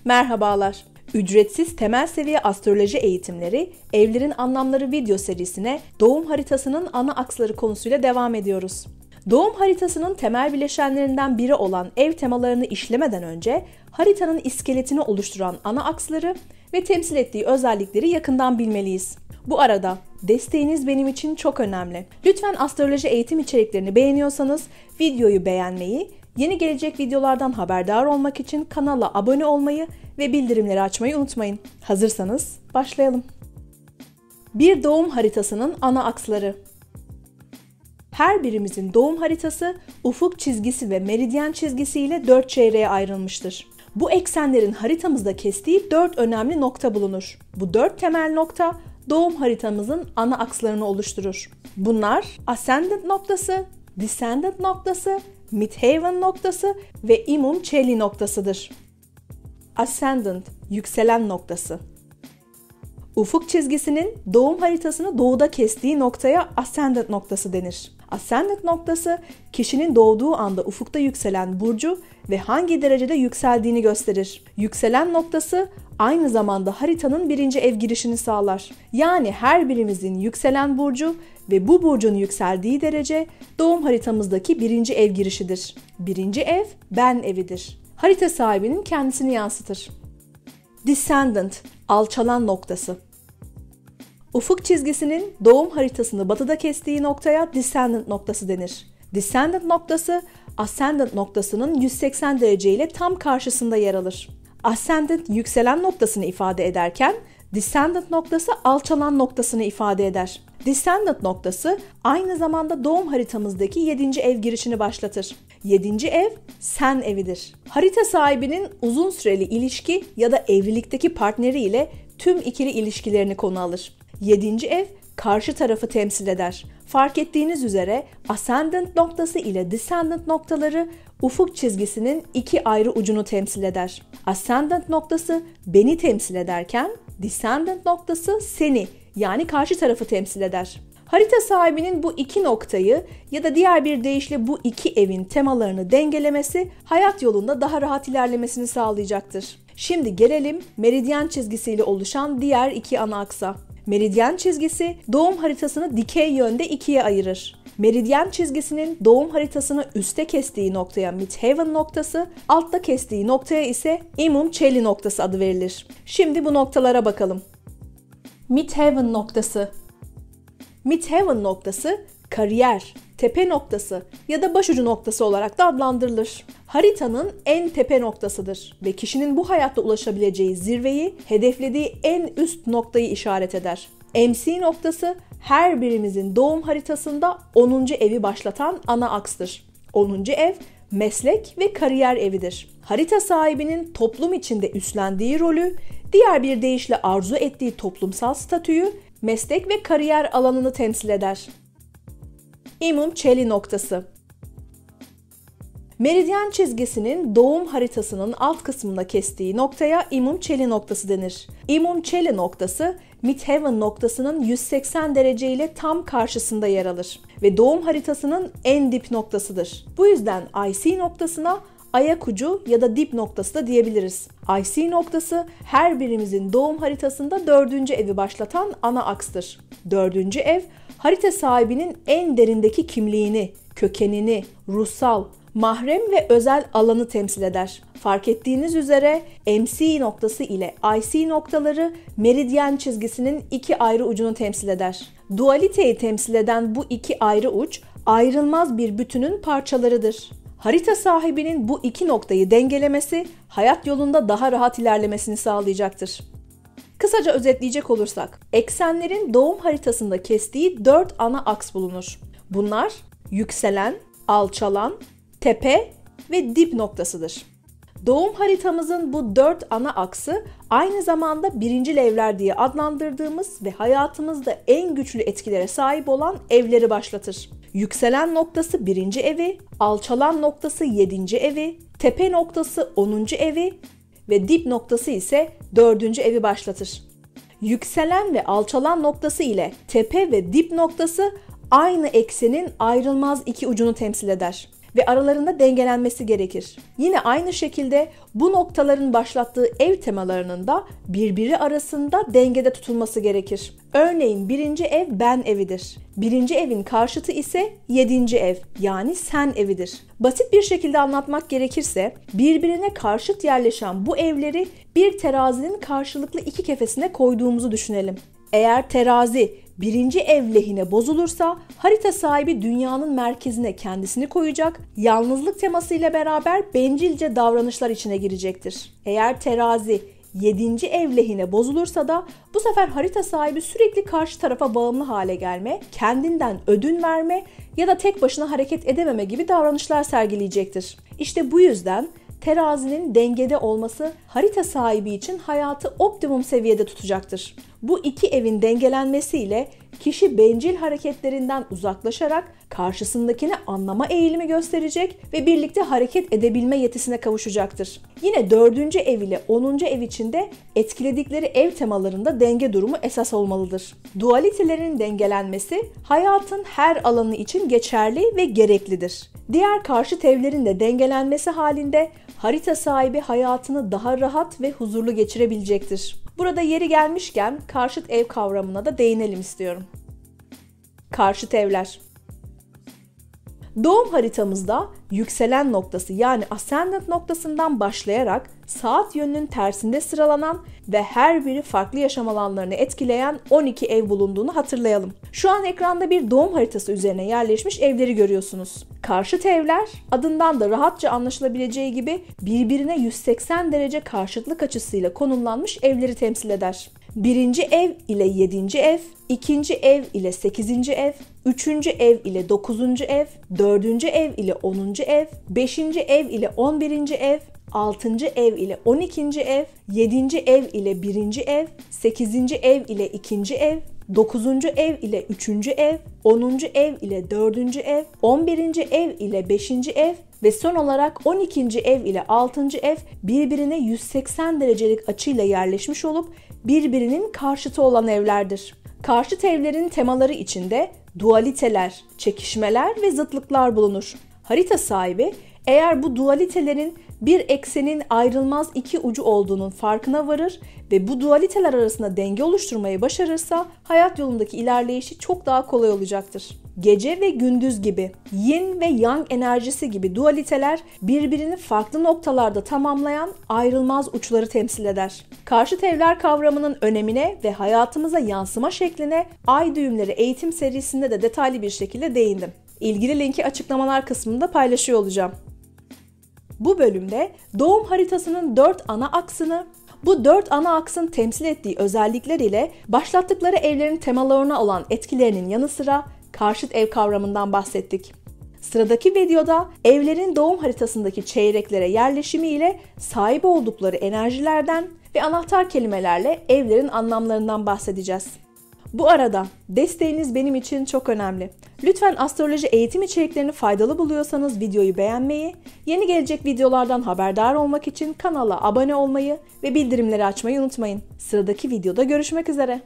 Merhabalar. Ücretsiz temel seviye astroloji eğitimleri, Evlerin Anlamları video serisine doğum haritasının ana aksları konusuyla devam ediyoruz. Doğum haritasının temel bileşenlerinden biri olan ev temalarını işlemeden önce haritanın iskeletini oluşturan ana aksları ve temsil ettiği özellikleri yakından bilmeliyiz. Bu arada desteğiniz benim için çok önemli. Lütfen astroloji eğitim içeriklerini beğeniyorsanız videoyu beğenmeyi, yeni gelecek videolardan haberdar olmak için kanala abone olmayı ve bildirimleri açmayı unutmayın. Hazırsanız başlayalım. Bir doğum haritasının ana aksları. Her birimizin doğum haritası ufuk çizgisi ve meridyen çizgisi ile 4 çeyreğe ayrılmıştır. Bu eksenlerin haritamızda kestiği 4 önemli nokta bulunur. Bu 4 temel nokta doğum haritamızın ana akslarını oluşturur. Bunlar ascendant noktası, descendant noktası, midheaven noktası ve imum coeli noktasıdır. Ascendant, yükselen noktası. Ufuk çizgisinin doğum haritasını doğuda kestiği noktaya ascendant noktası denir. Ascendant noktası, kişinin doğduğu anda ufukta yükselen burcu ve hangi derecede yükseldiğini gösterir. Yükselen noktası aynı zamanda haritanın 1. ev girişini sağlar. Yani her birimizin yükselen burcu ve bu burcun yükseldiği derece doğum haritamızdaki 1. ev girişidir. 1. ev ben evidir. Harita sahibinin kendisini yansıtır. Descendant, alçalan noktası. Ufuk çizgisinin doğum haritasını batıda kestiği noktaya descendant noktası denir. Descendant noktası, ascendant noktasının 180 derece ile tam karşısında yer alır. Ascendant yükselen noktasını ifade ederken, descendant noktası alçalan noktasını ifade eder. Descendant noktası aynı zamanda doğum haritamızdaki 7. ev girişini başlatır. 7. ev sen evidir. Harita sahibinin uzun süreli ilişki ya da evlilikteki partneri ile tüm ikili ilişkilerini konu alır. 7. ev karşı tarafı temsil eder. Fark ettiğiniz üzere ascendant noktası ile descendant noktaları ufuk çizgisinin 2 ayrı ucunu temsil eder. Ascendant noktası beni temsil ederken descendant noktası seni yani karşı tarafı temsil eder. Harita sahibinin bu iki noktayı ya da diğer bir deyişle bu iki evin temalarını dengelemesi hayat yolunda daha rahat ilerlemesini sağlayacaktır. Şimdi gelelim meridyen çizgisiyle oluşan diğer iki ana aksa. Meridyen çizgisi doğum haritasını dikey yönde ikiye ayırır. Meridyen çizgisinin doğum haritasını üste kestiği noktaya midheaven noktası, altta kestiği noktaya ise imum coeli noktası adı verilir. Şimdi bu noktalara bakalım. Midheaven noktası. Midheaven noktası kariyer, tepe noktası ya da başucu noktası olarak da adlandırılır. Haritanın en tepe noktasıdır ve kişinin bu hayatta ulaşabileceği zirveyi, hedeflediği en üst noktayı işaret eder. MC noktası her birimizin doğum haritasında 10. evi başlatan ana akstır. 10. ev meslek ve kariyer evidir. Harita sahibinin toplum içinde üstlendiği rolü, diğer bir deyişle arzu ettiği toplumsal statüyü, meslek ve kariyer alanını temsil eder. Imum coeli noktası. Meridyen çizgisinin doğum haritasının alt kısmında kestiği noktaya imum coeli noktası denir. Imum coeli noktası midheaven noktasının 180 derece ile tam karşısında yer alır ve doğum haritasının en dip noktasıdır. Bu yüzden IC noktasına ayak ucu ya da dip noktası da diyebiliriz. IC noktası her birimizin doğum haritasında 4. evi başlatan ana akstır. 4. ev harita sahibinin en derindeki kimliğini, kökenini, ruhsal, mahrem ve özel alanı temsil eder. Fark ettiğiniz üzere MC noktası ile IC noktaları meridyen çizgisinin 2 ayrı ucunu temsil eder. Dualiteyi temsil eden bu 2 ayrı uç ayrılmaz bir bütünün parçalarıdır. Harita sahibinin bu 2 noktayı dengelemesi hayat yolunda daha rahat ilerlemesini sağlayacaktır. Kısaca özetleyecek olursak, eksenlerin doğum haritasında kestiği 4 ana aks bulunur. Bunlar yükselen, alçalan, tepe ve dip noktasıdır. Doğum haritamızın bu 4 ana aksı aynı zamanda birincil evler diye adlandırdığımız ve hayatımızda en güçlü etkilere sahip olan evleri başlatır. Yükselen noktası 1. evi, alçalan noktası 7. evi, tepe noktası 10. evi ve dip noktası ise 4. evi başlatır. Yükselen ve alçalan noktası ile tepe ve dip noktası aynı eksenin ayrılmaz iki ucunu temsil eder. ve aralarında dengelenmesi gerekir. Yine aynı şekilde bu noktaların başlattığı ev temalarının da birbiri arasında dengede tutulması gerekir. Örneğin 1. ev ben evidir. 1. evin karşıtı ise 7. ev yani sen evidir. Basit bir şekilde anlatmak gerekirse birbirine karşıt yerleşen bu evleri bir terazinin karşılıklı iki kefesine koyduğumuzu düşünelim. Eğer terazi 1. ev lehine bozulursa harita sahibi dünyanın merkezine kendisini koyacak, yalnızlık temasıyla beraber bencilce davranışlar içine girecektir. Eğer terazi 7. ev lehine bozulursa da bu sefer harita sahibi sürekli karşı tarafa bağımlı hale gelme, kendinden ödün verme ya da tek başına hareket edememe gibi davranışlar sergileyecektir. İşte bu yüzden terazinin dengede olması harita sahibi için hayatı optimum seviyede tutacaktır. Bu iki evin dengelenmesiyle kişi bencil hareketlerinden uzaklaşarak karşısındakini anlama eğilimi gösterecek ve birlikte hareket edebilme yetisine kavuşacaktır. Yine 4. ev ile 10. ev içinde etkiledikleri ev temalarında denge durumu esas olmalıdır. Dualitelerin dengelenmesi hayatın her alanı için geçerli ve gereklidir. Diğer karşıt evlerin de dengelenmesi halinde harita sahibi hayatını daha rahat ve huzurlu geçirebilecektir. Burada yeri gelmişken karşıt ev kavramına da değinelim istiyorum. Karşıt evler. Doğum haritamızda yükselen noktası yani ascendant noktasından başlayarak saat yönünün tersinde sıralanan ve her biri farklı yaşam alanlarını etkileyen 12 ev bulunduğunu hatırlayalım. Şu an ekranda bir doğum haritası üzerine yerleşmiş evleri görüyorsunuz. Karşıt evler adından da rahatça anlaşılabileceği gibi birbirine 180 derece karşıtlık açısıyla konumlanmış evleri temsil eder. 1. ev ile 7. ev, 2. ev ile 8. ev, 3. ev ile 9. ev, 4. ev ile 10. ev, 5. ev ile 11. ev, 6. ev ile 12. ev, 7. ev ile 1. ev, 8. ev ile 2. ev, 9. ev ile 3. ev, 10. ev ile 4. ev, 11. ev ile 5. ev ve son olarak 12. ev ile 6. ev birbirine 180 derecelik açıyla yerleşmiş olup birbirinin karşıtı olan evlerdir. Karşıt evlerin temaları içinde dualiteler, çekişmeler ve zıtlıklar bulunur. Harita sahibi eğer bu dualitelerin bir eksenin ayrılmaz iki ucu olduğunun farkına varır ve bu dualiteler arasında denge oluşturmayı başarırsa hayat yolundaki ilerleyişi çok daha kolay olacaktır. Gece ve gündüz gibi, yin ve yang enerjisi gibi dualiteler birbirini farklı noktalarda tamamlayan ayrılmaz uçları temsil eder. Karşıt evler kavramının önemine ve hayatımıza yansıma şekline Ay Düğümleri eğitim serisinde de detaylı bir şekilde değindim. İlgili linki açıklamalar kısmında paylaşıyor olacağım. Bu bölümde doğum haritasının 4 ana aksını, bu 4 ana aksın temsil ettiği özellikler ile başlattıkları evlerin temalarına olan etkilerinin yanı sıra karşıt ev kavramından bahsettik. Sıradaki videoda evlerin doğum haritasındaki çeyreklere yerleşimi ile sahip oldukları enerjilerden ve anahtar kelimelerle evlerin anlamlarından bahsedeceğiz. Bu arada desteğiniz benim için çok önemli. Lütfen astroloji eğitim içeriklerini faydalı buluyorsanız videoyu beğenmeyi, yeni gelecek videolardan haberdar olmak için kanala abone olmayı ve bildirimleri açmayı unutmayın. Sıradaki videoda görüşmek üzere.